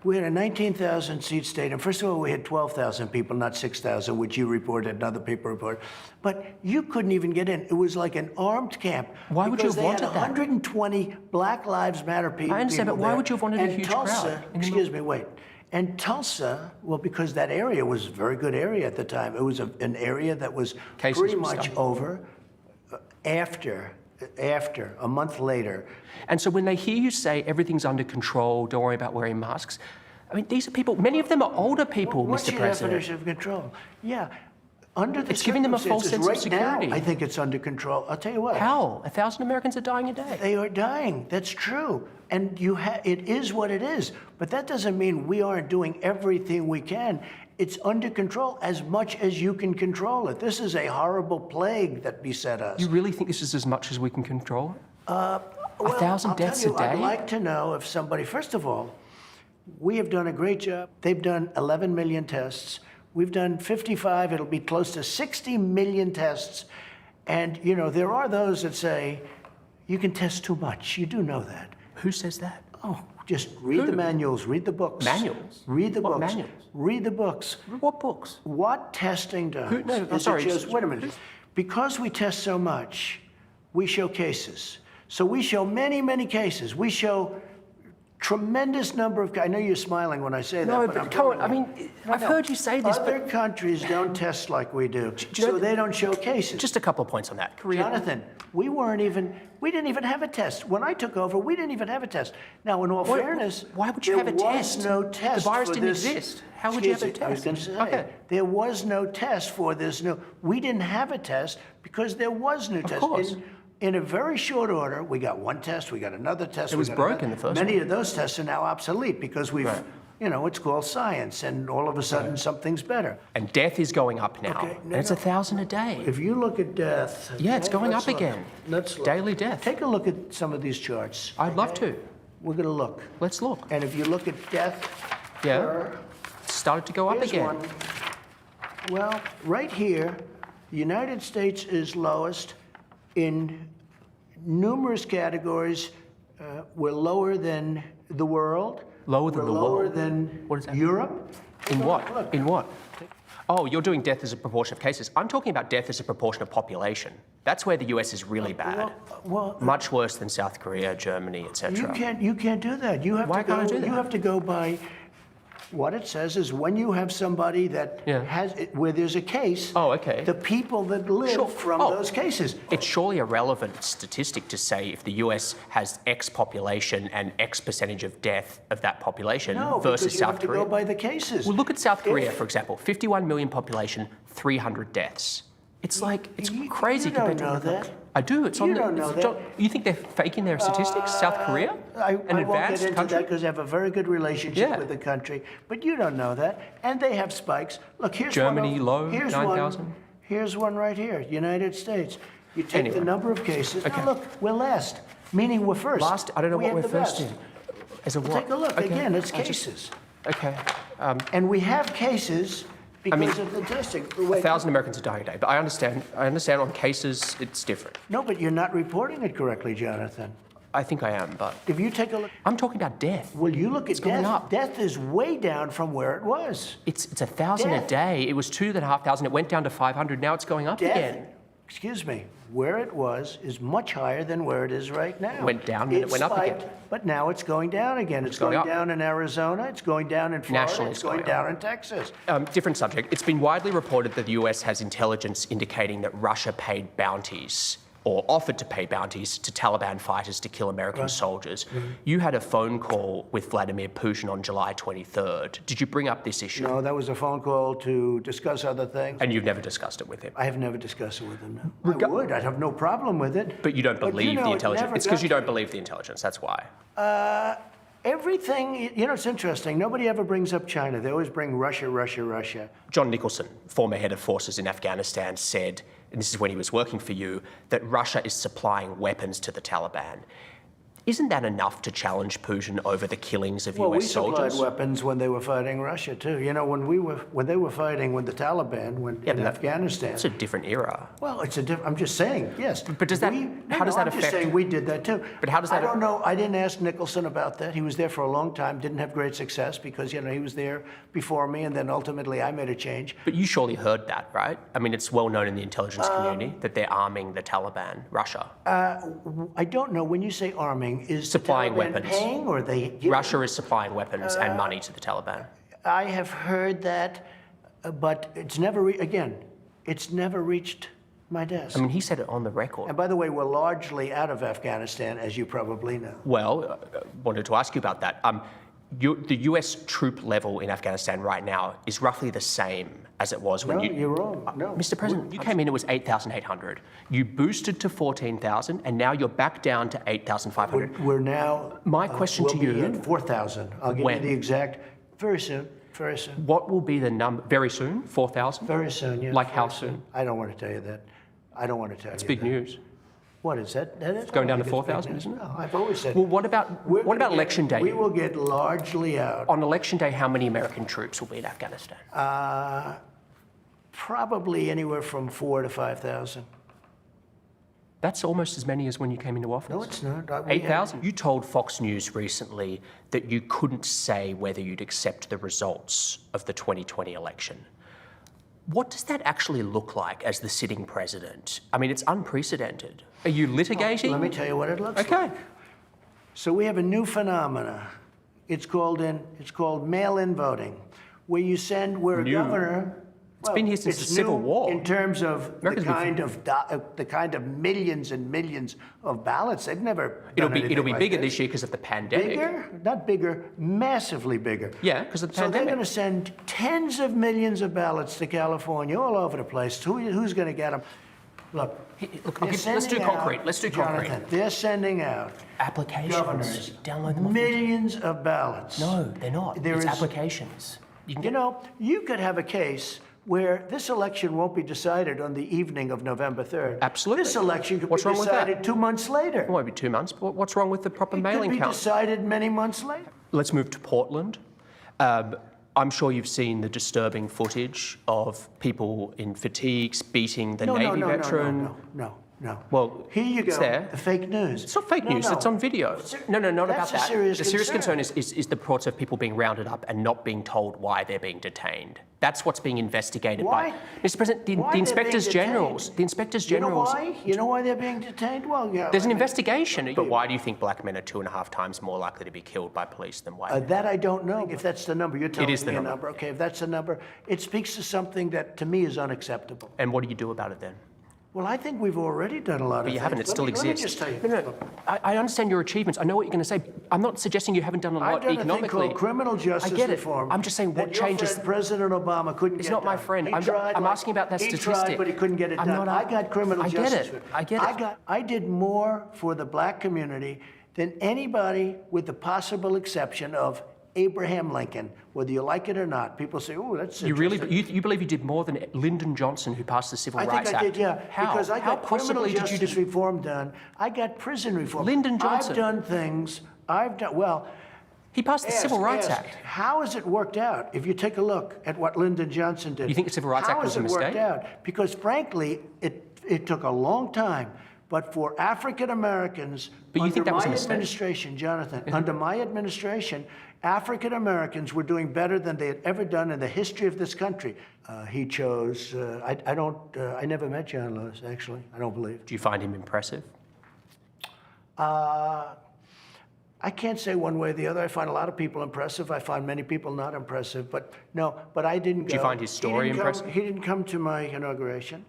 We had a 19,000-seat stadium. First of all, we had 12,000 people, not 6,000, which you reported and other people reported. But you couldn't even get in. It was like an armed camp. Why would you have wanted that? Because they had 120 Black Lives Matter people. I understand, but why would you have wanted a huge crowd? Excuse me, wait. And Tulsa, well, because that area was a very good area at the time. It was an area that was pretty much over after, a month later. And so when they hear you say everything's under control, don't worry about wearing masks, I mean, these are people, many of them are older people, What's Mr. President. What's your definition of control? Yeah. Under the it's giving them a false sense of security. Now, I think it's under control. I'll tell you what. How? 1,000 Americans are dying a day. They are dying. That's true. And it is what it is. But that doesn't mean we aren't doing everything we can. It's under control as much as you can control it. This is a horrible plague that beset us. You really think this is as much as we can control? Well, 1,000 deaths a day? I'd like to know if somebody, first of all, we have done a great job. They've done 11 million tests. We've done 55, it'll be close to 60 million tests. And, you know, there are those that say, you can test too much. You do know that. Who says that? Oh, just read the manuals, read the books. Manuals? Read the What books. manuals? Read the books. What books? What testing does wait a minute. Because we test so much, we show cases. So we show many, many cases. We show tremendous number of, I know you're smiling when I say that. No, but come on, I mean, I've heard you say this, Other countries don't test like we do, so they don't show cases. Just a couple of points on that. Jonathan, we didn't even have a test. When I took over, we didn't even have a test. Now, in all fairness, why would you have a test? There was no test. The virus for didn't this. exist. How would you have a test? I was going to say, there was no test for this new. We didn't have a test because there was no test. Of course. In a very short order, we got one test, we got another test. It was broken, the first one. Many of those tests are now obsolete because we've, you know, it's called science, and all of a sudden something's better. And death is going up now. Okay, and it's 1,000 a day. If you look at death... Yeah, it's going up look. again. Let's look. Daily death. Take a look at some of these charts. I'd love to. We're going to look. Let's look. And if you look at death... It started to go up again. One. Well, right here, the United States is lowest in numerous categories. We're lower than the world. Lower than the world? Lower than What is that? Europe. In what? In what? Oh, you're doing death as a proportion of cases. I'm talking about death as a proportion of population. That's where the US is really bad. Well, much worse than South Korea, Germany, etc. You can't do that. You have Why to go, can't I do that? You have to go by what it says is when you have somebody that where there's a case, the people that live from those cases. It's surely a relevant statistic to say if the US has X population and X percentage of death of that population versus South Korea. You have to go by the cases. Well, look at South Korea, for example. 51 million population, 300 deaths. It's like, it's crazy compared to... You don't know that. I do. It's on you don't know that. You think they're faking their statistics? South Korea? I won't get into that because I have a very good relationship with the country. But you don't know that. And they have spikes. Look, here's Germany, low, here's 9,000. Here's one right here, United States. You take the number of cases. Now look, we're last, meaning we're first. Last? I don't know what we're first in. As a what? Take a look. Again, it's cases. And we have cases... Because of the testing. 1,000 Americans are dying a day, but I understand on cases it's different. No, but you're not reporting it correctly, Jonathan. I think I am, but... If you take a look... I'm talking about death. Well, you look at death. Going up. Death is way down from where it was. It's 1,000 a day. It was 2,500. It went down to 500. Now it's going up again. Excuse me. Where it was is much higher than where it is right now. It went down and it went up again. But now it's going down again. It's going down in Arizona. It's going down in Florida. Nationally, it's going down in Texas. Different subject. It's been widely reported that the US has intelligence indicating that Russia paid bounties or offered to pay bounties to Taliban fighters to kill American soldiers. You had a phone call with Vladimir Putin on July 23rd. Did you bring up this issue? No, that was a phone call to discuss other things. And you've never discussed it with him? I have never discussed it with him, no. I would. I'd have no problem with it. But you don't believe the intelligence? It's because you don't believe the intelligence, that's why. Everything, you know, it's interesting. Nobody ever brings up China. They always bring Russia, Russia, Russia. John Nicholson, former head of forces in Afghanistan, said, and this is when he was working for you, that Russia is supplying weapons to the Taliban. Isn't that enough to challenge Putin over the killings of Well, we US soldiers? supplied weapons when they were fighting Russia too. You know, when they were fighting with the Taliban in Afghanistan. It's a different era. Well, it's a different. I'm just saying, yes. But does that? How does that I'm affect? just saying we did that too. But how does that? I don't know. I didn't ask Nicholson about that. He was there for a long time. Didn't have great success because he was there before me, and then ultimately I made a change. But you surely heard that, right? I mean, it's well known in the intelligence community that they're arming the Taliban, Russia. I don't know. When you say arming, is Supplying the Taliban weapons. paying or they? Russia is supplying weapons and money to the Taliban. I have heard that, but it's never it's never reached my desk. I mean, he said it on the record. And by the way, we're largely out of Afghanistan, as you probably know. Well, wanted to ask you about that. The US troop level in Afghanistan right now is roughly the same as it was when No, you're wrong. No. Mr. President, you came in, it was 8,800. You boosted to 14,000, and now you're back down to 8,500. We're now. My question to we'll you. be at 4,000. I'll give When? you the exact. Very soon. Very soon. What will be the number? Very soon? 4,000? Very soon. Yeah. Like very how soon? I don't want to tell you that. I don't want to tell you. It's big that. news. What is that? That is Going down to I think it's big 4,000, news. isn't it? No, I've always said. Well, what about election day? We will get largely out. On election day, how many American troops will be in Afghanistan? Probably anywhere from 4,000 to 5,000. That's almost as many as when you came into office. No, it's not. 8,000? You told Fox News recently that you couldn't say whether you'd accept the results of the 2020 election. What does that actually look like as the sitting president? I mean, it's unprecedented. Are you litigating? Let me tell you what it looks Okay. like. So we have a new phenomena. It's called mail-in voting, where you send where a New. governor. It's been here since the Civil War. In terms of the America's kind of millions and millions of ballots, they've never. It'll done be anything like bigger this. this year because of the pandemic. Bigger, not bigger, massively bigger. Yeah, because of the So they're pandemic. going to send tens of millions of ballots to California, all over the place. Who's going to get them? Look, Look, they're let's do sending concrete. out- Let's do Jonathan, concrete. they're sending out Applications. governors Download them off. millions of ballots. No, they're not. There It's is- applications. You can You get know, you could have a case where this election won't be decided on the evening of November 3rd. Absolutely. This election could What's be wrong with that? decided 2 months later. It won't be 2 months, but what's wrong with the proper It could mailing be count? decided many months later. Let's move to Portland. I'm sure you've seen the disturbing footage of people in fatigues beating the Navy veteran. No. Well, Here you it's go. there. The fake news. It's not fake news, it's on video. No, not That's about that. a serious The serious concern. concern is the reports of people being rounded up and not being told why they're being detained. That's what's being investigated Why? by Mr. President, the Why they're inspectors being generals. detained? The inspectors generals. You know why they're being detained? Well, yeah. There's an investigation. But why do you think black men are 2.5 times more likely to be killed by police than white men? That I don't know. If that's the number, you're telling is the me a number. number. Okay, if that's the number, it speaks to something that to me is unacceptable. And what do you do about it then? Well, I think we've already done a lot of But you things. haven't. It still exists. Let me just tell you. No. I understand your achievements. I know what you're going to say. I'm not suggesting you haven't done a I've lot done a thing economically. called criminal justice I get it. reform. I'm just saying what that your changes. friend President Obama couldn't It's get not my done. friend. He I'm tried, asking about that he statistic. tried, but he couldn't get it I'm done. not- I got criminal I get justice. it. I get it. I did more for the black community than anybody, with the possible exception of Abraham Lincoln. Whether you like it or not, people say, "Oh, that's You really interesting." you believe you did more than Lyndon Johnson, who passed the Civil I Rights think I Act? did, yeah. How? Because I How got criminal possibly did you justice do? reform done. I got prison reform. Lyndon Johnson. I've done things. Well, He passed the Civil Rights ask, Act. how has it worked out? If you take a look at what Lyndon Johnson did. You think the Civil Rights Act was a How has it mistake? worked out? Because frankly, it took a long time. But for African Americans, But you think that was a my mistake? administration, Jonathan, under my administration, African Americans were doing better than they had ever done in the history of this country. He chose. I never met John Lewis. Actually, I don't believe. Do you find him impressive? I can't say one way or the other. I find a lot of people impressive. I find many people not impressive. But no, I didn't go. Do you find his story impressive? He didn't come to my inauguration.